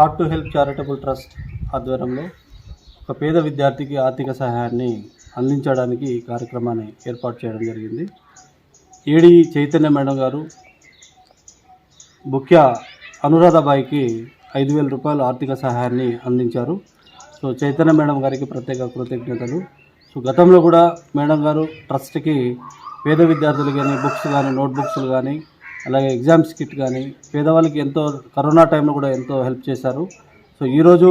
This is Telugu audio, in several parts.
Heart to help charitable trust ఆధ్వర్యంలో ఒక పేద విద్యార్థికి ఆర్థిక సహాయాన్ని అందించడానికి ఈ కార్యక్రమాన్ని ఏర్పాటు చేయడం జరిగింది. ఏడి చైతన్య మేడం గారు ముఖ్య అనురాధబాయికి 5,000 రూపాయల ఆర్థిక సహాయాన్ని అందించారు. సో చైతన్య మేడం గారికి ప్రత్యేక కృతజ్ఞతలు. సో గతంలో కూడా మేడం గారు ట్రస్ట్కి పేద విద్యార్థులు కానీ బుక్స్ కానీ నోట్బుక్స్లు కానీ అలాగే ఎగ్జామ్స్ కిట్ కానీ పేదవాళ్ళకి ఎంతో కరోనా టైంలో కూడా ఎంతో హెల్ప్ చేశారు. సో ఈరోజు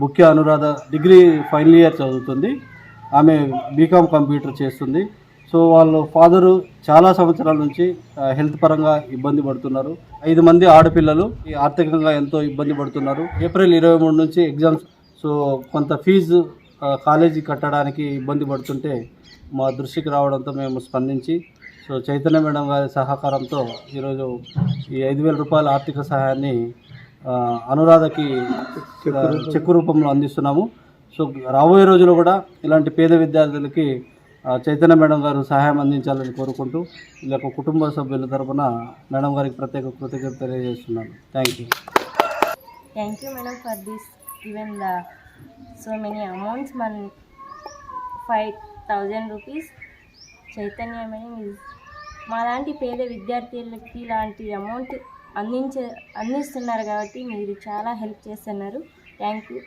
ముఖ్య అనురాధ డిగ్రీ ఫైనల్ ఇయర్ చదువుతుంది. ఆమె బీకామ్ కంప్యూటర్ చేస్తుంది. సో వాళ్ళ ఫాదరు చాలా సంవత్సరాల నుంచి హెల్త్ పరంగా ఇబ్బంది పడుతున్నారు. 5 మంది ఆడపిల్లలు ఆర్థికంగా ఎంతో ఇబ్బంది పడుతున్నారు. ఏప్రిల్ 23 నుంచి ఎగ్జామ్స్. సో కొంత ఫీజు కాలేజీ కట్టడానికి ఇబ్బంది పడుతుంటే మా దృష్టికి రావడంతో మేము స్పందించి సో చైతన్య మేడం గారి సహకారంతో ఈరోజు ఈ 5,000 రూపాయల ఆర్థిక సహాయాన్ని అనురాధకి చెక్కు రూపంలో అందిస్తున్నాము. సో రాబోయే రోజుల్లో కూడా ఇలాంటి పేద విద్యార్థులకి చైతన్య మేడం గారు సహాయం అందించాలని కోరుకుంటూ ఇలా కుటుంబ సభ్యుల తరఫున మేడం గారికి ప్రత్యేక కృతజ్ఞత తెలియజేస్తున్నాను. Thank you madam for this given the so many amounts. 5,000 rupees. Chaitanya madam మా లాంటి పేద విద్యార్థులకి ఇలాంటి అమౌంట్ అందిస్తున్నారు కాబట్టి మీరు చాలా హెల్ప్ చేస్తున్నారు. Thank you.